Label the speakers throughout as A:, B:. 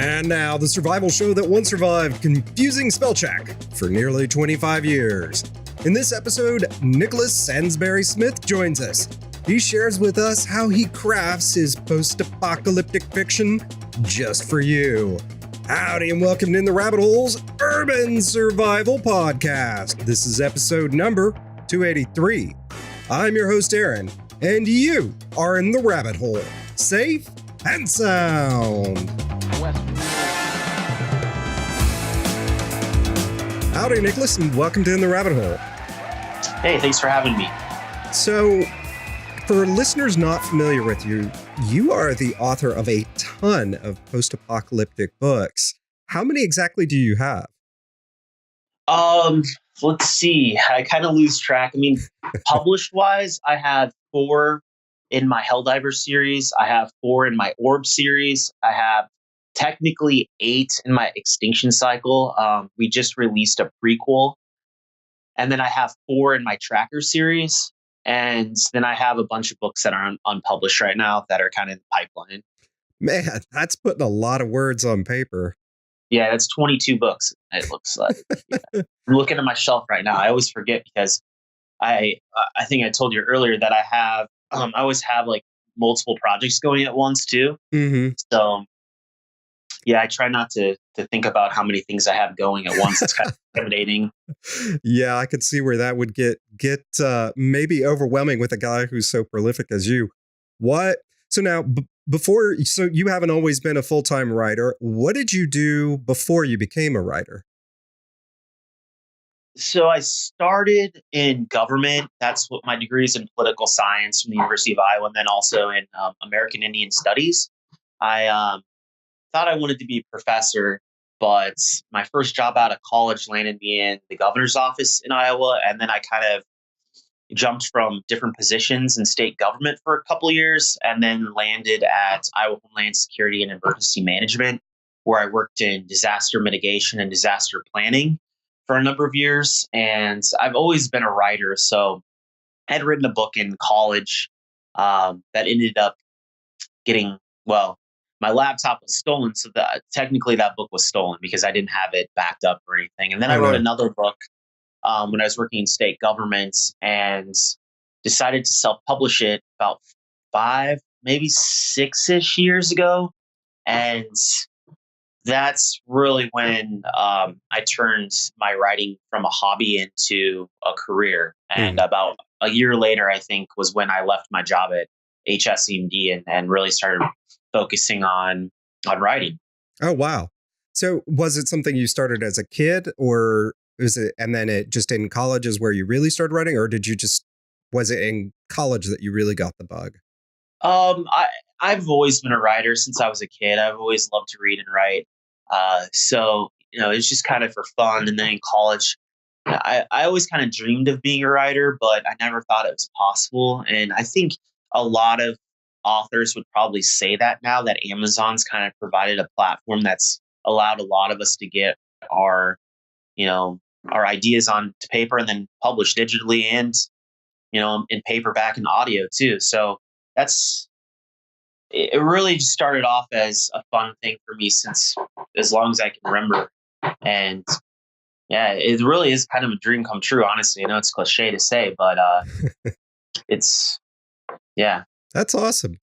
A: And now, the survival show that once survived confusing spell check for nearly 25 years. In this episode, Nicholas Sansbury Smith joins us. He shares with us how he crafts his post-apocalyptic fiction just for you. Howdy and welcome to In the Rabbit Hole's Urban Survival Podcast. This is episode number 283. I'm your host, Aaron, and you are in the rabbit hole, safe and sound. Howdy, Nicholas, and welcome to In the Rabbit Hole.
B: Hey, thanks for having me.
A: So, for listeners not familiar with you, you are the author of a ton of post-apocalyptic books. How many exactly do you have?
B: Let's see. I kind of lose track. I mean, published-wise, I have 4 in my Helldiver series. I have 4 in my Orb series. I have technically 8 in my Extinction Cycle. We just released a prequel. And then I have 4 in my Tracker series. And then I have a bunch of books that are unpublished right now that are kind of in the pipeline.
A: Man, that's putting a lot of words on paper.
B: Yeah, that's 22 books, it looks like. Yeah. I'm looking at my shelf right now. I always forget because I think I told you earlier that I always have like multiple projects going at once too.
A: Mm-hmm.
B: So yeah, I try not to think about how many things I have going at once. It's kind of intimidating.
A: Yeah, I could see where that would get maybe overwhelming with a guy who's so prolific as you. What? So now, so you haven't always been a full-time writer. What did you do before you became a writer?
B: So I started in government. That's what my degree is in political science from the University of Iowa, and then also in American Indian Studies. I thought I wanted to be a professor, but my first job out of college landed me in the governor's office in Iowa. And then I kind of jumped from different positions in state government for a couple of years and then landed at Iowa Homeland Security and Emergency Management, where I worked in disaster mitigation and disaster planning for a number of years. And I've always been a writer. So I had written a book in college that ended up getting, my laptop was stolen, so technically that book was stolen because I didn't have it backed up or anything. And then I wrote another book when I was working in state government and decided to self-publish it about 5, maybe 6-ish years ago. And that's really when I turned my writing from a hobby into a career. And about a year later, I think, was when I left my job at HSEMD and really started focusing on writing.
A: Oh, wow. So was it something you started as a kid, or is it, and then it just in college is where you really started writing, or was it in college that you really got the bug?
B: I've always been a writer since I was a kid. I've always loved to read and write. So, it's just kind of for fun. And then in college, I always kind of dreamed of being a writer, but I never thought it was possible. And I think a lot of authors would probably say that now, that Amazon's kind of provided a platform that's allowed a lot of us to get our ideas onto paper and then published digitally and, in paperback and audio too. So it really just started off as a fun thing for me since as long as I can remember. And yeah, it really is kind of a dream come true, honestly. I know it's cliche to say, but yeah.
A: That's awesome.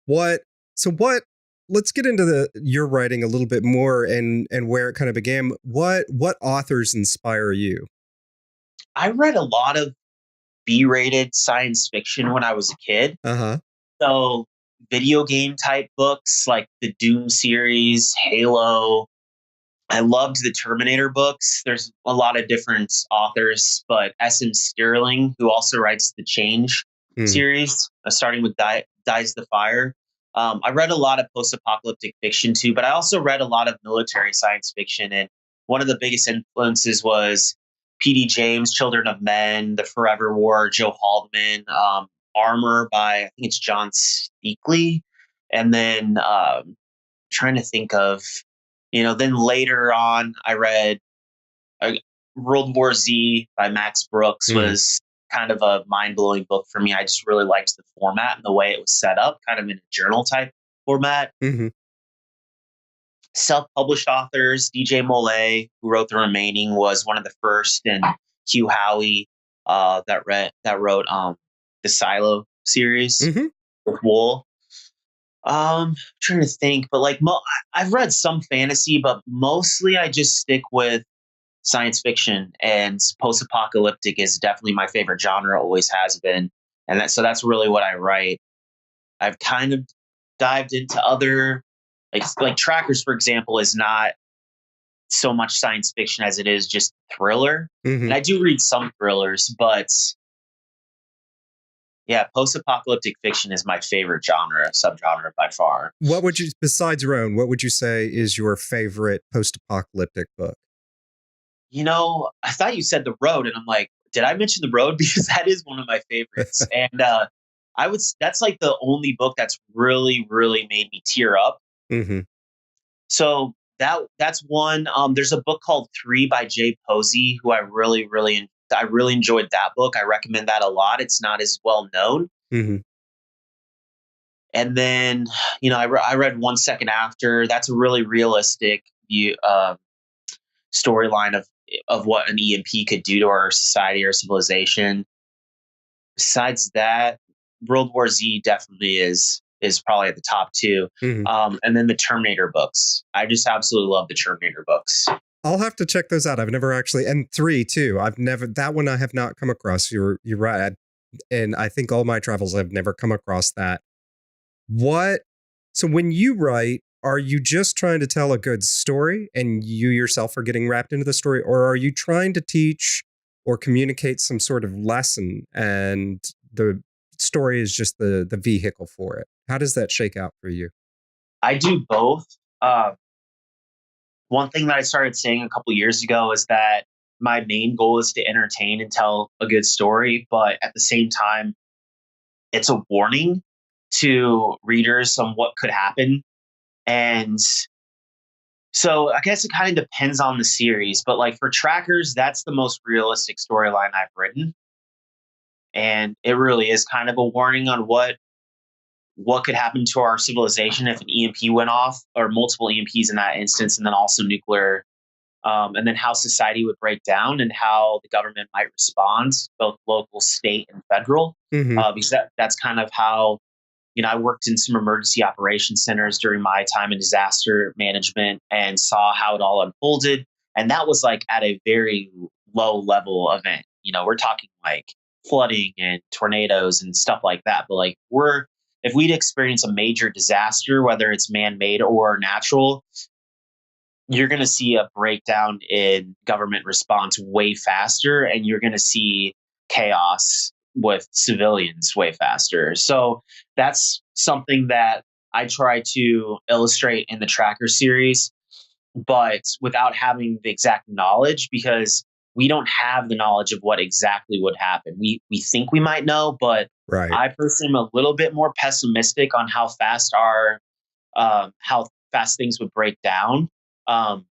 A: Let's get into your writing a little bit more and where it kind of began. What authors inspire you?
B: I read a lot of B-rated science fiction when I was a kid.
A: Uh-huh.
B: So video game type books like the Doom series, Halo. I loved the Terminator books. There's a lot of different authors, but S.M. Stirling, who also writes the Change series, starting with Dies the Fire. I read a lot of post-apocalyptic fiction too, but I also read a lot of military science fiction. And one of the biggest influences was P.D. James, Children of Men, The Forever War, Joe Haldeman, Armor by, I think it's John Steakley. And then trying to think of, then later on, I read World War Z by Max Brooks was kind of a mind-blowing book for me. I just really liked the format and the way it was set up, kind of in a journal type format. Self-published authors, DJ Molay, who wrote the remaining, was one of the first, and Hugh Howey that wrote the Silo series
A: Hmm.
B: with Wool. Trying to think, but like I've read some fantasy, but mostly I just stick with science fiction, and post-apocalyptic is definitely my favorite genre, always has been, and that's really what I write. I've kind of dived into other like Trackers, for example, is not so much science fiction as it is just thriller,
A: Hmm.
B: and I do read some thrillers, but yeah, post-apocalyptic fiction is my favorite subgenre by far.
A: What would you, besides your own, what would you say is your favorite post-apocalyptic book?
B: I thought you said The Road, and I'm like, did I mention The Road? Because that is one of my favorites. And that's like the only book that's really, really made me tear up.
A: Hmm.
B: So that's one. There's a book called Three by Jay Posey, who I really enjoyed that book. I recommend that a lot. It's not as well known.
A: Hmm.
B: And then, I read One Second After. That's a really realistic view, storyline of what an EMP could do to our society or civilization. Besides that, World War Z definitely is probably at the top two.
A: Hmm.
B: And then the Terminator books. I just absolutely love the Terminator books.
A: I'll have to check those out. I've never actually, and three too. I've never, that one I have not come across. You're right. And I think all my travels I've never come across that. What? So when you write, are you just trying to tell a good story and you yourself are getting wrapped into the story, or are you trying to teach or communicate some sort of lesson and the story is just the vehicle for it? How does that shake out for you?
B: I do both. Uh, One thing that I started saying a couple years ago is that my main goal is to entertain and tell a good story, but at the same time, it's a warning to readers on what could happen. And so I guess it kind of depends on the series, but like for Trackers, that's the most realistic storyline I've written. And it really is kind of a warning on what could happen to our civilization if an EMP went off, or multiple EMPs in that instance, and then also nuclear, and then how society would break down and how the government might respond, both local, state, and federal.
A: Hmm.
B: Because that's kind of how, I worked in some emergency operations centers during my time in disaster management and saw how it all unfolded. And that was like at a very low level event. We're talking like flooding and tornadoes and stuff like that. But like if we'd experience a major disaster, whether it's man-made or natural, you're going to see a breakdown in government response way faster, and you're going to see chaos with civilians way faster. So that's something that I try to illustrate in the Tracker series, but without having the exact knowledge, because we don't have the knowledge of what exactly would happen. We think we might know, but
A: Right.
B: I personally am a little bit more pessimistic on how fast things would break down. Um,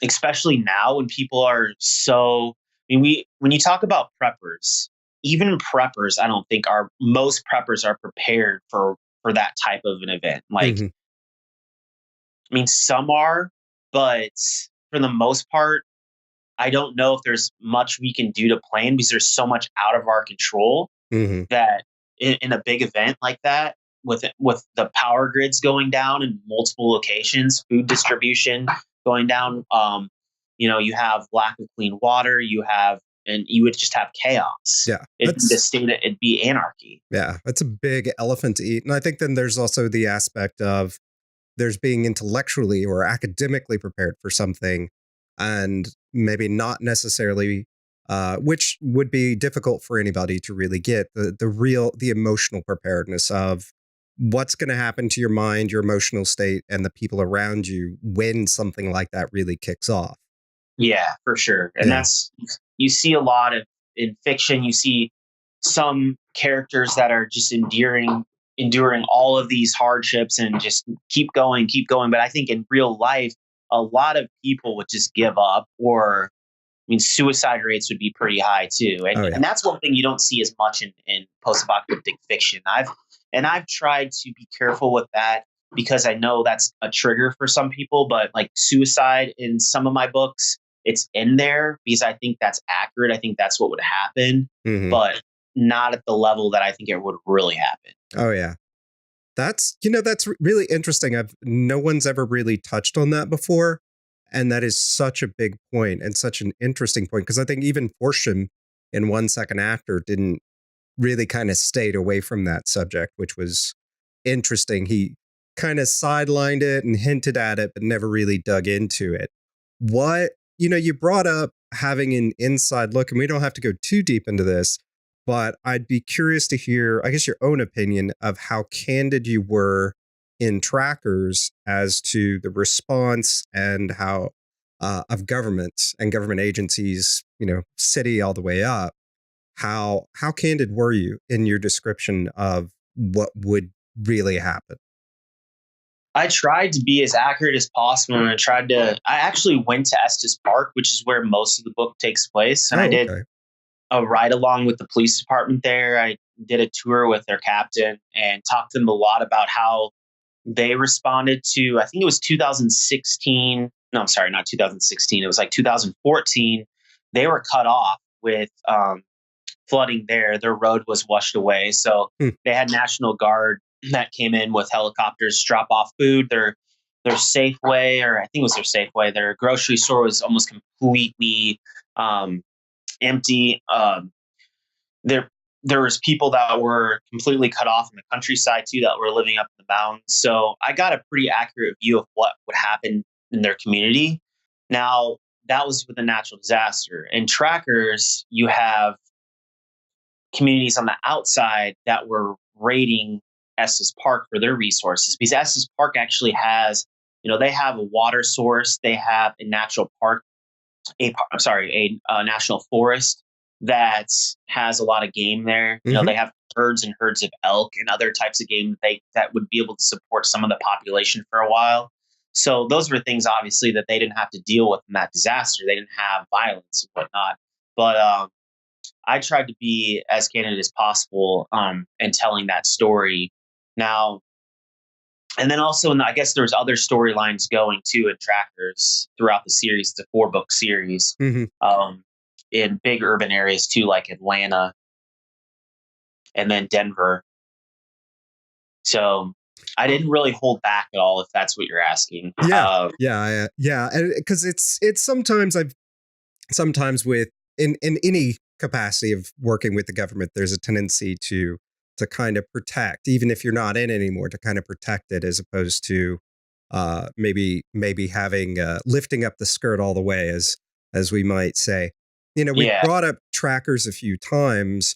B: Especially now when people are so. I mean, when you talk about preppers, even preppers, I don't think most preppers are prepared for that type of an event. Like,
A: Hmm.
B: I mean, some are, but for the most part, I don't know if there's much we can do to plan, because there's so much out of our control
A: Hmm.
B: that in a big event like that, with the power grids going down in multiple locations, food distribution going down, you have lack of clean water, and you would just have chaos.
A: Yeah.
B: It'd be anarchy.
A: Yeah, that's a big elephant to eat. And I think then there's also the aspect of there's being intellectually or academically prepared for something and maybe not necessarily, which would be difficult for anybody to really get the emotional preparedness of what's going to happen to your mind, your emotional state, and the people around you when something like that really kicks off.
B: Yeah, for sure. And
A: Yeah.
B: you see a lot of in fiction, you see some characters that are just enduring all of these hardships and just keep going, keep going. But I think in real life, a lot of people would just give up, or I mean, suicide rates would be pretty high too.
A: Oh, yeah.
B: And that's one thing you don't see as much in post apocalyptic fiction. I've tried to be careful with that. because I know that's a trigger for some people, but like suicide in some of my books, it's in there because I think that's accurate. I think that's what would happen,
A: Hmm.
B: but not at the level that I think it would really happen.
A: Oh yeah. That's really interesting. No one's ever really touched on that before. And that is such a big point and such an interesting point. Because I think even Forsham in 1 Second After didn't really kind of stayed away from that subject, which was interesting. He kind of sidelined it and hinted at it, but never really dug into it. You brought up having an inside look, and we don't have to go too deep into this, but I'd be curious to hear, I guess, your own opinion of how candid you were in Trackers as to the response and how of governments and government agencies, city all the way up. How candid were you in your description of what would really happen?
B: I tried to be as accurate as possible, and I actually went to Estes Park, which is where most of the book takes place. And I did
A: Okay.
B: a ride along with the police department there. I did a tour with their captain and talked to them a lot about how they responded to, I think it was 2016. No, I'm sorry, not 2016. It was like 2014. They were cut off with flooding there. Their road was washed away. So
A: Hmm.
B: they had National Guard that came in with helicopters, drop off food. Their Safeway, or I think it was their Safeway, their grocery store was almost completely empty. There was people that were completely cut off in the countryside too, that were living up in the mountains. So I got a pretty accurate view of what would happen in their community. Now, that was with a natural disaster. In Trackers, you have communities on the outside that were raiding Estes Park for their resources, because Estes Park actually has, they have a water source, they have a natural park, a national forest that has a lot of game there.
A: Mm-hmm.
B: They have herds and herds of elk and other types of game that would be able to support some of the population for a while. So those were things, obviously, that they didn't have to deal with in that disaster. They didn't have violence and whatnot. But I tried to be as candid as possible in telling that story. Now, and then also, I guess there's other storylines going too in Trackers throughout the series. It's a 4-book series in big urban areas too, like Atlanta and then Denver. So I didn't really hold back at all, if that's what you're asking.
A: Yeah, because it's sometimes with in any capacity of working with the government, there's a tendency to kind of protect, even if you're not in anymore, to kind of protect it, as opposed to maybe having lifting up the skirt all the way, as we might say. We brought up Trackers a few times.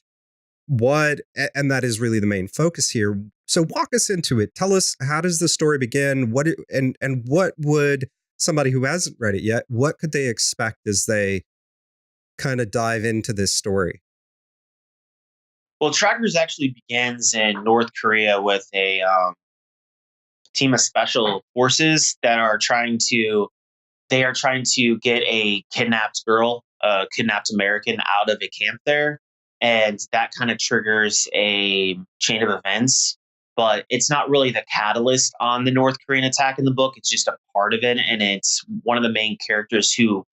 A: And that is really the main focus here. So walk us into it. Tell us, how does the story begin? And what would somebody who hasn't read it yet, what could they expect as they kind of dive into this story?
B: Well, Trackers actually begins in North Korea with a team of special forces that are trying to get a kidnapped girl, a kidnapped American, out of a camp there. And that kind of triggers a chain of events. But it's not really the catalyst on the North Korean attack in the book. It's just a part of it. And it's one of the main characters who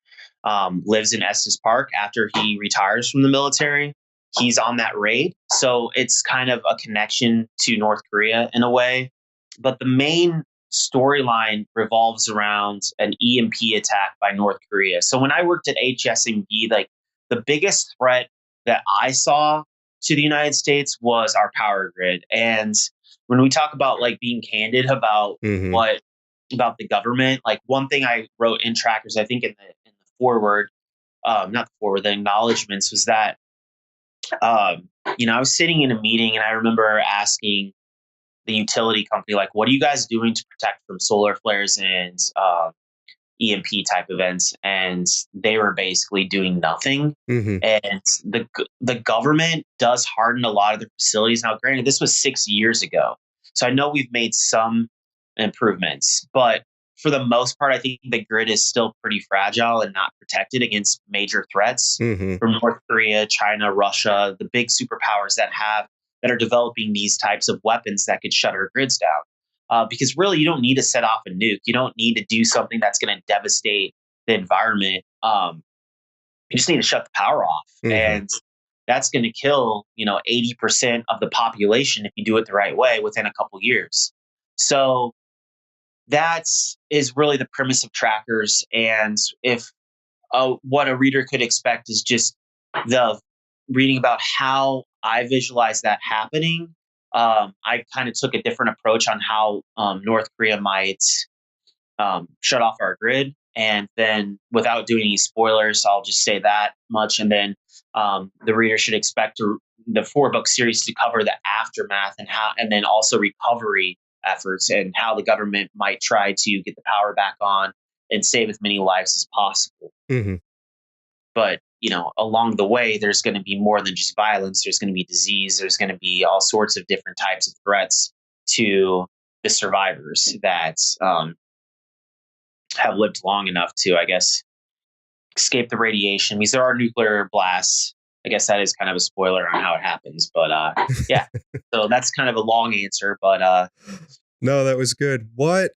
B: lives in Estes Park after he retires from the military. He's on that raid. So it's kind of a connection to North Korea in a way. But the main storyline revolves around an EMP attack by North Korea. So when I worked at HSMD, like the biggest threat that I saw to the United States was our power grid. And when we talk about like being candid about about the government, like one thing I wrote in Trackers, I think in the forward, not the forward, the acknowledgments, was that I was sitting in a meeting and I remember asking the utility company, like, what are you guys doing to protect from solar flares and EMP type events? And they were basically doing nothing. And the government does harden a lot of their facilities. Now, granted, this was 6 years ago, so I know we've made some improvements, but for the most part, I think the grid is still pretty fragile and not protected against major threats from North Korea, China, Russia, the big superpowers that are developing these types of weapons that could shut our grids down. because really you don't need to set off a nuke. You don't need to do something that's going to devastate the environment. You just need to shut the power off,
A: Hmm.
B: and that's going to kill 80% of the population if you do it the right way within a couple years. So that's is really the premise of trackers. And if what a reader could expect is just the reading about how I visualize that happening. I kind of took a different approach on how North Korea might shut off our grid. And then, without doing any spoilers, I'll just say that much. And then the reader should expect the 4-book series to cover the aftermath and how, and then also recovery efforts and how the government might try to get the power back on and save as many lives as possible.
A: Hmm.
B: But along the way, there's going to be more than just violence. There's going to be disease. There's going to be all sorts of different types of threats to the survivors that have lived long enough to, I guess, escape the radiation. Because there are nuclear blasts. I guess that is kind of a spoiler on how it happens. But yeah, so that's kind of a long answer. But
A: No, that was good. What,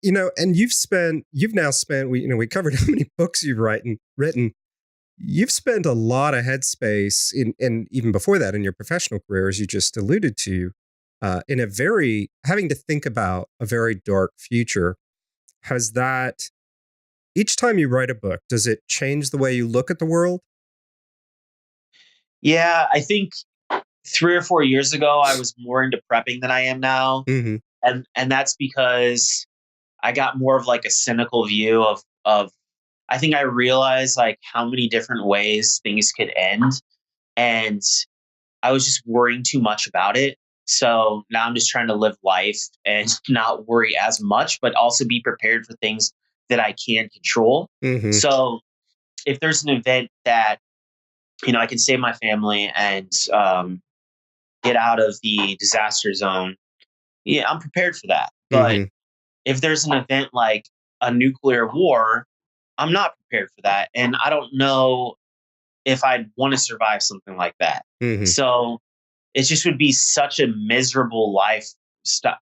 A: and you've now spent, we covered how many books you've written. You've spent a lot of headspace and even before that in your professional career, as you just alluded to, in having to think about a very dark future. Has that, each time you write a book, does it change the way you look at the world?
B: yeah, I think 3 or 4 years ago, I was more into prepping than I am now.
A: Hmm.
B: And that's because I got more of like a cynical view of I think I realized like how many different ways things could end, and I was just worrying too much about it. So now I'm just trying to live life and not worry as much, but also be prepared for things that I can control.
A: Hmm.
B: So if there's an event that I can save my family and get out of the disaster zone, yeah, I'm prepared for that. But
A: Hmm.
B: if there's an event like a nuclear war, I'm not prepared for that. And I don't know if I'd want to survive something like that.
A: Hmm.
B: So it just would be such a miserable life. Stuff.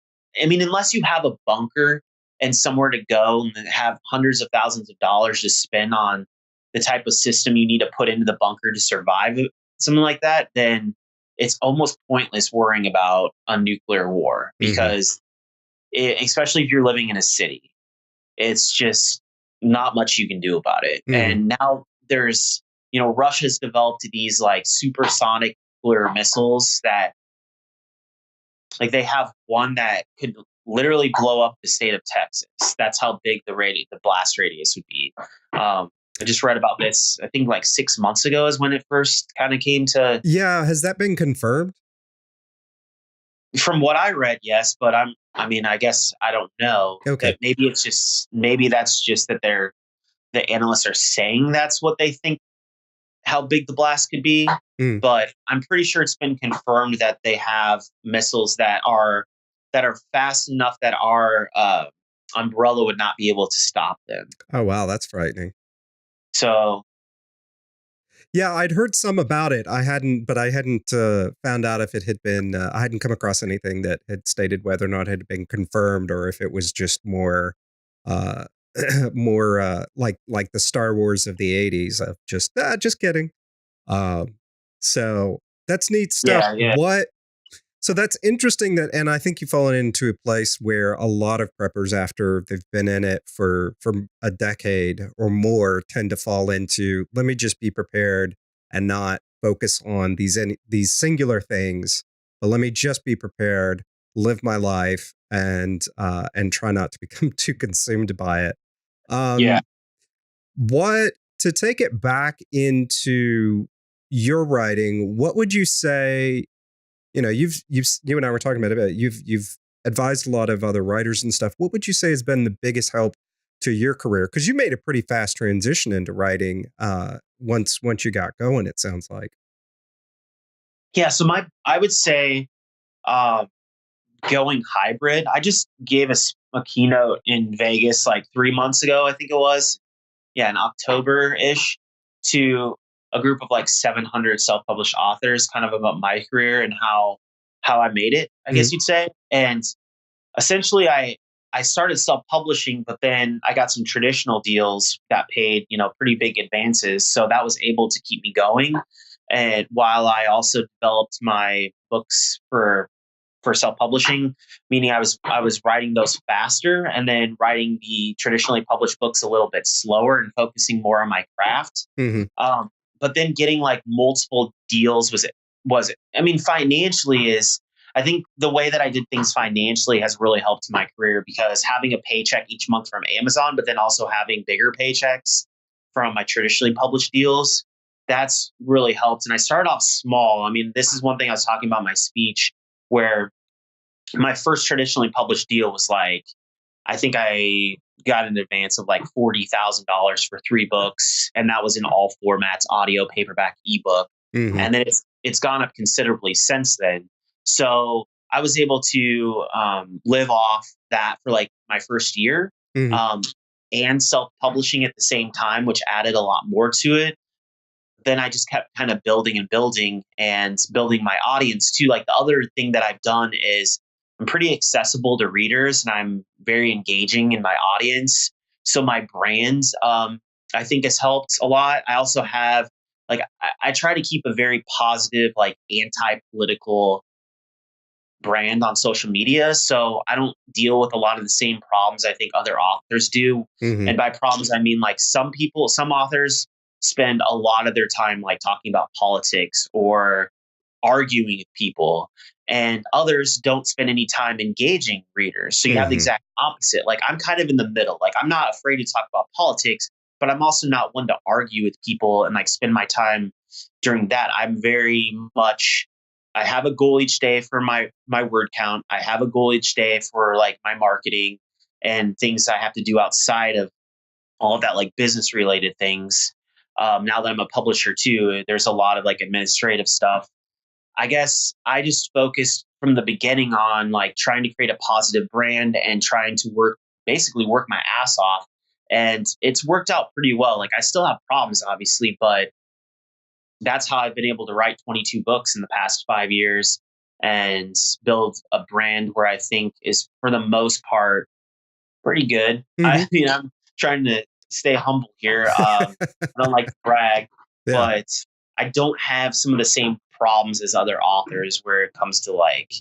B: I mean, unless you have a bunker and somewhere to go and have hundreds of thousands of dollars to spend on the type of system you need to put into the bunker to survive something like that, then it's almost pointless worrying about a nuclear war
A: Hmm.
B: because, especially if you're living in a city, it's just not much you can do about it.
A: Hmm.
B: And now there's, Russia's developed these like supersonic nuclear missiles that, like, they have one that could literally blow up the state of Texas. That's how big the blast radius would be. I just read about this. I think like 6 months ago is when it first kind of came to.
A: Yeah, has that been confirmed?
B: From what I read, yes, but I mean, I guess I don't know.
A: Okay.
B: That maybe that's just that the analysts are saying that's what they think how big the blast could be.
A: Mm.
B: But I'm pretty sure it's been confirmed that they have missiles that are fast enough that our umbrella would not be able to stop them.
A: Oh, wow, that's frightening.
B: So
A: Yeah, I'd heard some about it. I hadn't found out if it had been. I hadn't come across anything that had stated whether or not it had been confirmed, or if it was just more, uh, more like the Star Wars of the '80s of just kidding. Um, so that's neat stuff.
B: yeah, yeah,
A: So that's interesting and I think you've fallen into a place where a lot of preppers, after they've been in it for a decade or more, tend to fall into, let me just be prepared and not focus on these singular things, but let me just be prepared, live my life, and try not to become too consumed by it.
B: yeah.
A: Um, what to take it back into your writing? What would you say? You and I were talking about it. You've advised a lot of other writers and stuff. What would you say has been the biggest help to your career? Because you made a pretty fast transition into writing once you got going. It sounds like.
B: Yeah, so I would say um, going hybrid. I just gave a keynote in Vegas like 3 months ago, I think it was. Yeah, in October ish, to a group of like 700 self-published authors, kind of about my career and how I made it, I
A: Mhm.
B: guess you'd say. And essentially I started self-publishing, but then I got some traditional deals that paid, pretty big advances. So that was able to keep me going. And while I also developed my books for self-publishing, meaning I was writing those faster and then writing the traditionally published books a little bit slower and focusing more on my craft.
A: Hmm.
B: Um, but then getting like multiple deals was I mean, financially is, I think the way that I did things financially has really helped my career, because having a paycheck each month from Amazon, but then also having bigger paychecks from my traditionally published deals, that's really helped. And I started off small. I mean, this is one thing I was talking about in my speech, where my first traditionally published deal was like, I think I got an advance of like $40,000 for 3 books, and that was in all formats: audio, paperback, ebook.
A: Hmm.
B: And then it's gone up considerably since then. So I was able to live off that for like my first year,
A: Hmm.
B: um, and self publishing at the same time, which added a lot more to it. Then I just kept kind of building and building and building my audience too. Like, the other thing that I've done is I'm pretty accessible to readers and I'm very engaging in my audience. So my brand, I think, has helped a lot. I also have, like, I try to keep a very positive, like, anti-political brand on social media. So I don't deal with a lot of the same problems I think other authors do.
A: Hmm.
B: And by problems, I mean, like, some authors spend a lot of their time like talking about politics or arguing with people, and others don't spend any time engaging readers. So you have the
A: Hmm.
B: exact opposite. Like, I'm kind of in the middle. Like, I'm not afraid to talk about politics, but I'm also not one to argue with people and like spend my time during that. I'm very much, I have a goal each day for my word count. I have a goal each day for like my marketing and things I have to do outside of all of that, like business related things. Now that I'm a publisher too, there's a lot of like administrative stuff. I guess I just focused from the beginning on like trying to create a positive brand and trying to basically work my ass off. And it's worked out pretty well. Like, I still have problems, obviously, but that's how I've been able to write 22 books in the past 5 years and build a brand where I think is, for the most part, pretty good.
A: Hmm.
B: I mean, I'm trying to stay humble here. I don't like to brag,
A: Yeah.
B: but I don't have some of the same problems as other authors where it comes to like,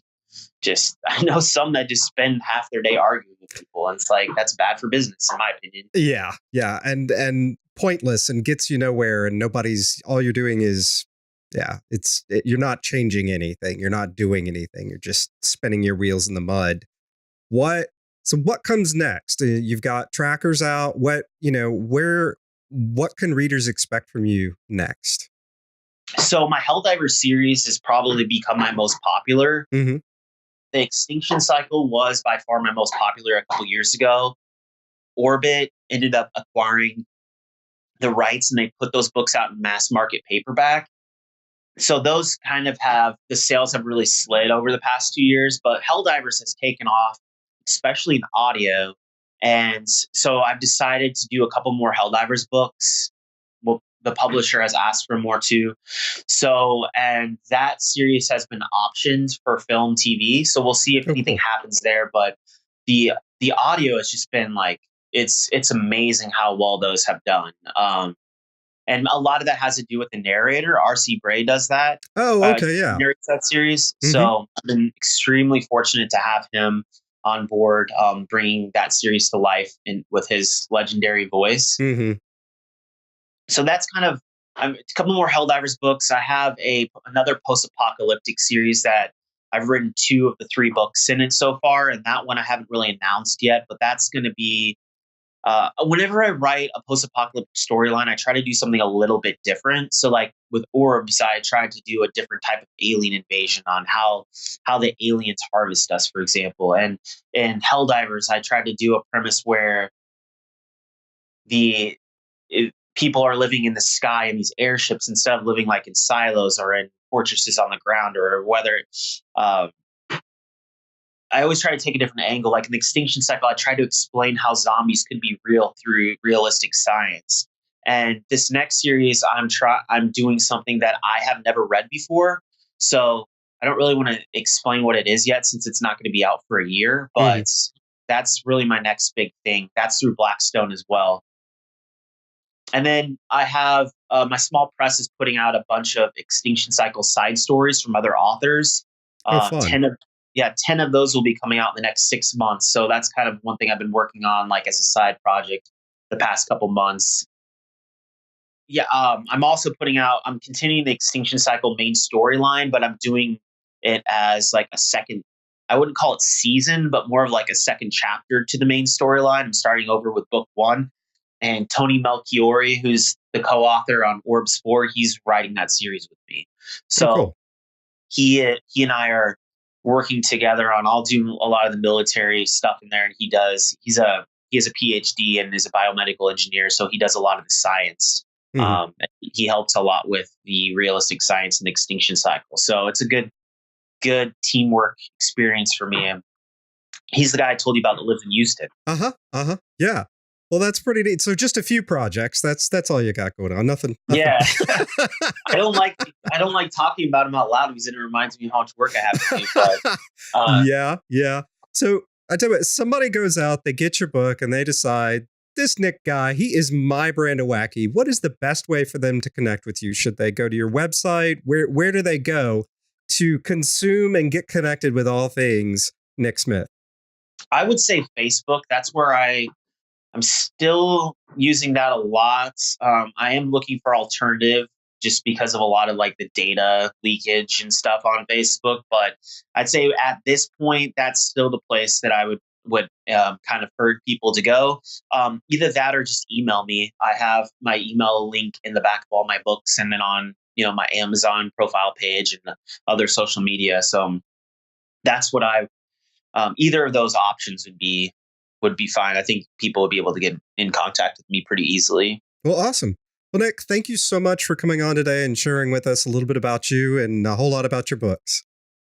B: just, I know some that just spend half their day arguing with people, and it's like, that's bad for business, in my opinion.
A: Yeah. Yeah. And pointless and gets you nowhere. And all you're doing is, yeah, you're not changing anything. You're not doing anything. You're just spinning your wheels in the mud. So what comes next? You've got trackers out. What can readers expect from you next?
B: So my Helldiver series has probably become my most popular.
A: Hmm.
B: The Extinction Cycle was by far my most popular a couple years ago. Orbit ended up acquiring the rights and they put those books out in mass market paperback. So those kind of the sales have really slid over the past 2 years, but Helldivers has taken off, especially in audio. And so I've decided to do a couple more Helldivers books. Well, the publisher has asked for more too. So, and that series has been optioned for film, TV. So we'll see if
A: Oh,
B: anything
A: cool.
B: happens there. But the audio has just been like, it's amazing how well those have done. And a lot of that has to do with the narrator. R.C. Bray does that.
A: Oh, okay. Yeah.
B: Narrates that series.
A: Hmm.
B: So I've been extremely fortunate to have him on board, bringing that series to life with his legendary voice.
A: Hmm.
B: So that's kind of, a couple more Helldivers books. I have another post-apocalyptic series that I've written 2 of the 3 books in it so far, and that one I haven't really announced yet. But that's going to be, whenever I write a post-apocalyptic storyline, I try to do something a little bit different. So, like with Orbs, I tried to do a different type of alien invasion on how the aliens harvest us, for example. And in Helldivers, I tried to do a premise where the people are living in the sky in these airships instead of living like in silos or in fortresses on the ground, or whether uh, I always try to take a different angle. Like in the Extinction Cycle, I try to explain how zombies could be real through realistic science. And this next series, I'm doing something that I have never read before. So I don't really want to explain what it is yet since it's not going to be out for a year, but that's really my next big thing. That's through Blackstone as well. And then I have my small press is putting out a bunch of Extinction Cycle side stories from other authors.
A: Fun.
B: 10 of those will be coming out in the next 6 months. So that's kind of one thing I've been working on, like as a side project the past couple months. Yeah, I'm also I'm continuing the Extinction Cycle main storyline, but I'm doing it as like a second, I wouldn't call it season, but more of like a second chapter to the main storyline. I'm starting over with book 1. And Tony Melchiori, who's the co-author on Orbs 4, he's writing that series with me. So
A: cool.
B: he and I are working together on, I'll do a lot of the military stuff in there, and he has a PhD and is a biomedical engineer, so he does a lot of the science. He helps a lot with the realistic science and Extinction Cycle. So it's a good teamwork experience for me. And he's the guy I told you about that lives in Houston.
A: Yeah. Well, that's pretty neat. So just a few projects. That's all you got going on. Nothing.
B: Yeah. I don't like talking about him out loud because it reminds me how much work I have to do. But,
A: yeah. So I tell you what, somebody goes out, they get your book, and they decide, this Nick guy, he is my brand of wacky. What is the best way for them to connect with you? Should they go to your website? Where do they go to consume and get connected with all things Nick Smith?
B: I would say Facebook. That's where I'm still using that a lot. I am looking for alternative just because of a lot of like the data leakage and stuff on Facebook. But I'd say at this point, that's still the place that I would kind of urge people to go. Either that or just email me. I have my email link in the back of all my books and then on, my Amazon profile page and other social media. So that's what either of those options would be fine. I think people would be able to get in contact with me pretty easily.
A: Well, awesome. Well, Nick, thank you so much for coming on today and sharing with us a little bit about you and a whole lot about your books.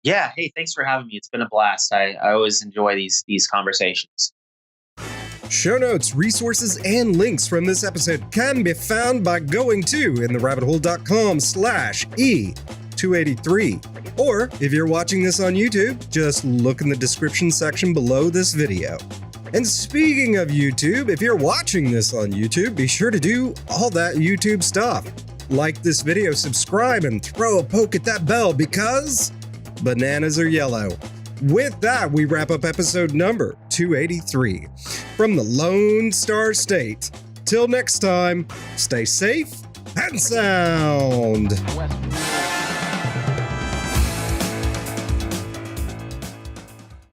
B: Yeah. Hey, thanks for having me. It's been a blast. I always enjoy these conversations.
A: Show notes, resources, and links from this episode can be found by going to intherabbithole.com/E283. Or if you're watching this on YouTube, just look in the description section below this video. And speaking of YouTube, if you're watching this on YouTube, be sure to do all that YouTube stuff. Like this video, subscribe, and throw a poke at that bell because bananas are yellow. With that, we wrap up episode number 283 from the Lone Star State. Till next time, stay safe and sound.